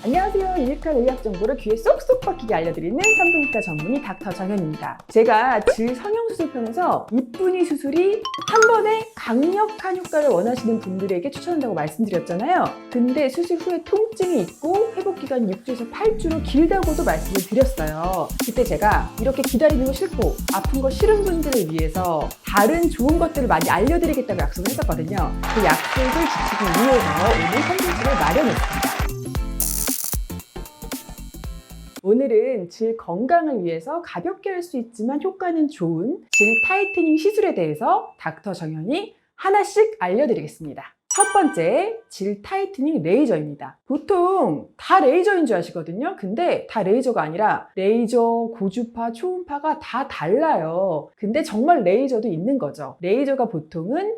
안녕하세요. 유익한 의학 정보를 귀에 쏙쏙 박히게 알려드리는 산부인과 전문의 닥터 정현입니다. 제가 질 성형수술 편에서 이쁜이 수술이 한 번에 강력한 효과를 원하시는 분들에게 추천한다고 말씀드렸잖아요. 근데 수술 후에 통증이 있고 회복기간이 6주에서 8주로 길다고도 말씀을 드렸어요. 그때 제가 이렇게 기다리는 거 싫고 아픈 거 싫은 분들을 위해서 다른 좋은 것들을 많이 알려드리겠다고 약속을 했었거든요. 그 약속을 지키기 위해서 오늘 컨텐츠를 마련했습니다. 오늘은 질 건강을 위해서 가볍게 할 수 있지만 효과는 좋은 질 타이트닝 시술에 대해서 닥터 정현이 하나씩 알려드리겠습니다. 첫 번째, 질 타이트닝 레이저입니다. 보통 다 레이저인 줄 아시거든요. 근데 다 레이저가 아니라 레이저, 고주파, 초음파가 다 달라요. 근데 정말 레이저도 있는 거죠. 레이저가 보통은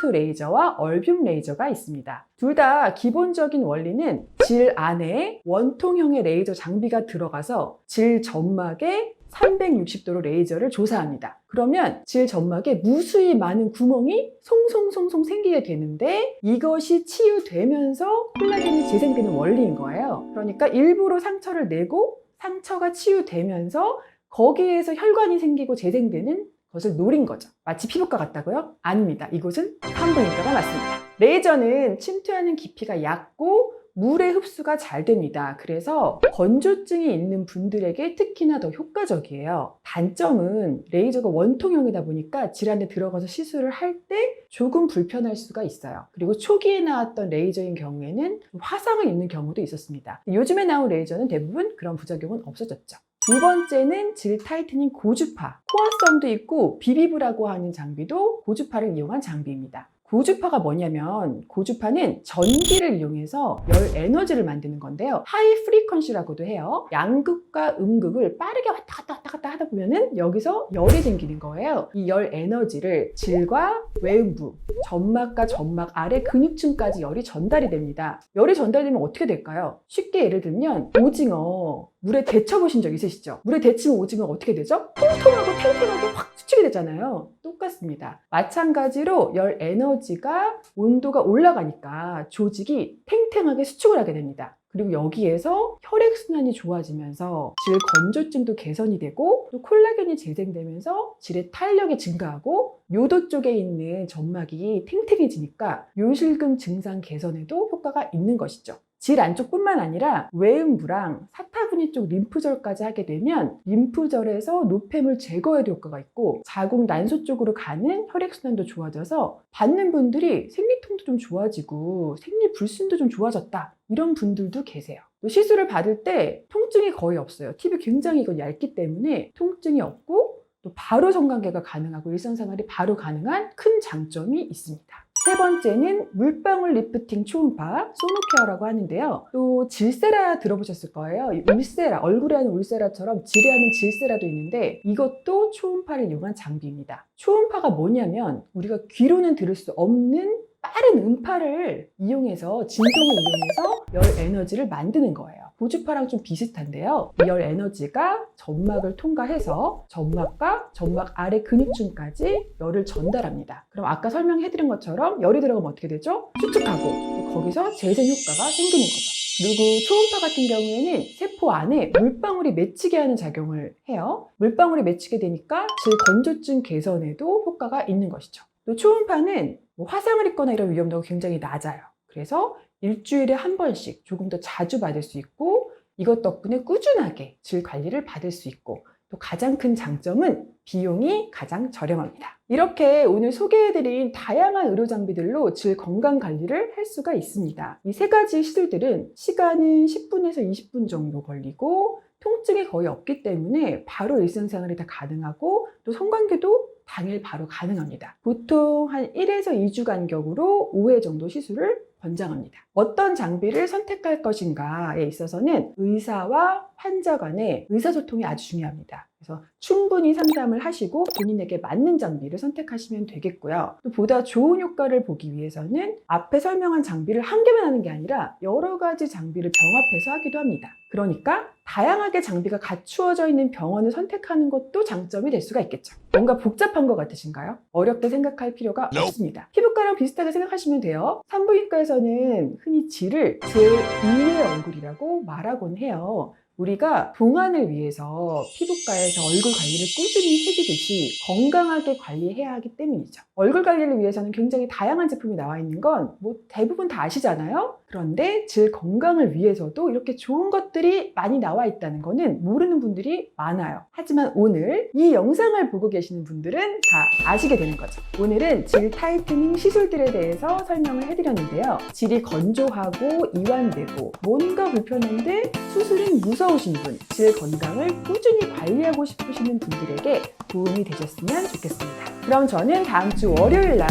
CO2 레이저와 얼뷸 레이저가 있습니다. 둘 다 기본적인 원리는 질 안에 원통형의 레이저 장비가 들어가서 질 점막에 360도로 레이저를 조사합니다. 그러면 질 점막에 무수히 많은 구멍이 송송송송 생기게 되는데 이것이 치유되면서 콜라겐이 재생되는 원리인 거예요. 그러니까 일부러 상처를 내고 상처가 치유되면서 거기에서 혈관이 생기고 재생되는 것을 노린 거죠. 마치 피부과 같다고요? 아닙니다. 이곳은 산부인과가 맞습니다. 레이저는 침투하는 깊이가 얕고 물의 흡수가 잘 됩니다. 그래서 건조증이 있는 분들에게 특히나 더 효과적이에요. 단점은 레이저가 원통형이다 보니까 질 안에 들어가서 시술을 할 때 조금 불편할 수가 있어요. 그리고 초기에 나왔던 레이저인 경우에는 화상을 입는 경우도 있었습니다. 요즘에 나온 레이저는 대부분 그런 부작용은 없어졌죠. 두 번째는 질 타이트닝 고주파. 코어성도 있고 비비브라고 하는 장비도 고주파를 이용한 장비입니다. 고주파가 뭐냐면 고주파는 전기를 이용해서 열 에너지를 만드는 건데요. 하이 프리퀀시라고도 해요. 양극과 음극을 빠르게 왔다 갔다 하다 보면은 여기서 열이 생기는 거예요. 이 열 에너지를 질과 외음부, 점막과 점막 아래 근육층까지 열이 전달이 됩니다. 열이 전달되면 어떻게 될까요? 쉽게 예를 들면 오징어 물에 데쳐보신 적 있으시죠? 물에 데치면 오징어가 어떻게 되죠? 통통하고 탱탱하게 확 수축이 되잖아요. 똑같습니다. 마찬가지로 열 에너지가 온도가 올라가니까 조직이 탱탱하게 수축을 하게 됩니다. 그리고 여기에서 혈액순환이 좋아지면서 질 건조증도 개선이 되고 또 콜라겐이 재생되면서 질의 탄력이 증가하고 요도 쪽에 있는 점막이 탱탱해지니까 요실금 증상 개선에도 효과가 있는 것이죠. 질 안쪽뿐만 아니라 외음부랑 사타구니 쪽 림프절까지 하게 되면 림프절에서 노폐물 제거에도 효과가 있고 자궁 난소 쪽으로 가는 혈액순환도 좋아져서 받는 분들이 생리통도 좀 좋아지고 생리불순도 좀 좋아졌다 이런 분들도 계세요. 또 시술을 받을 때 통증이 거의 없어요. 팁이 굉장히 이거 얇기 때문에 통증이 없고 또 바로 성관계가 가능하고 일상생활이 바로 가능한 큰 장점이 있습니다. 세 번째는 물방울 리프팅 초음파, 소노케어라고 하는데요. 또 질세라 들어보셨을 거예요. 울세라, 얼굴에 하는 울세라처럼 질에 하는 질세라도 있는데 이것도 초음파를 이용한 장비입니다. 초음파가 뭐냐면 우리가 귀로는 들을 수 없는 빠른 음파를 이용해서 진동을 이용해서 열 에너지를 만드는 거예요. 고주파랑 좀 비슷한데요. 이 열 에너지가 점막을 통과해서 점막과 점막 아래 근육층까지 열을 전달합니다. 그럼 아까 설명해드린 것처럼 열이 들어가면 어떻게 되죠? 수축하고 거기서 재생 효과가 생기는 거죠. 그리고 초음파 같은 경우에는 세포 안에 물방울이 맺히게 하는 작용을 해요. 물방울이 맺히게 되니까 질 건조증 개선에도 효과가 있는 것이죠. 또 초음파는 화상을 입거나 이런 위험도가 굉장히 낮아요. 그래서 일주일에 한 번씩 조금 더 자주 받을 수 있고 이것 덕분에 꾸준하게 질 관리를 받을 수 있고 또 가장 큰 장점은 비용이 가장 저렴합니다. 이렇게 오늘 소개해드린 다양한 의료 장비들로 질 건강 관리를 할 수가 있습니다. 이 세 가지 시술들은 시간은 10분에서 20분 정도 걸리고 통증이 거의 없기 때문에 바로 일상생활이 다 가능하고 또 성관계도 당일 바로 가능합니다. 보통 한 1에서 2주 간격으로 5회 정도 시술을 권장합니다. 어떤 장비를 선택할 것인가에 있어서는 의사와 환자 간의 의사소통이 아주 중요합니다. 그래서 충분히 상담을 하시고 본인에게 맞는 장비를 선택하시면 되겠고요. 또 보다 좋은 효과를 보기 위해서는 앞에 설명한 장비를 한 개만 하는 게 아니라 여러 가지 장비를 병합해서 하기도 합니다. 그러니까 다양하게 장비가 갖추어져 있는 병원을 선택하는 것도 장점이 될 수가 있겠죠. 뭔가 복잡한 것 같으신가요? 어렵게 생각할 필요가 없습니다. 피부과랑 비슷하게 생각하시면 돼요. 산부인과에서는 흔히 질을 제2의 얼굴이라고 말하곤 해요. 우리가 동안을 위해서 피부과에서 얼굴 관리를 꾸준히 해주듯이 건강하게 관리해야 하기 때문이죠. 얼굴 관리를 위해서는 굉장히 다양한 제품이 나와 있는 건 뭐 대부분 다 아시잖아요? 그런데 질 건강을 위해서도 이렇게 좋은 것들이 많이 나와 있다는 거는 모르는 분들이 많아요. 하지만 오늘 이 영상을 보고 계시는 분들은 다 아시게 되는 거죠. 오늘은 질 타이트닝 시술들에 대해서 설명을 해드렸는데요. 질이 건조하고 이완되고 뭔가 불편한데 수술은 무서우신 분, 질 건강을 꾸준히 관리하고 싶으시는 분들에게 도움이 되셨으면 좋겠습니다. 그럼 저는 다음 주 월요일 날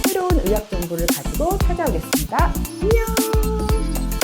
새로운 의학 정보를 가지고 찾아오겠습니다. 안녕!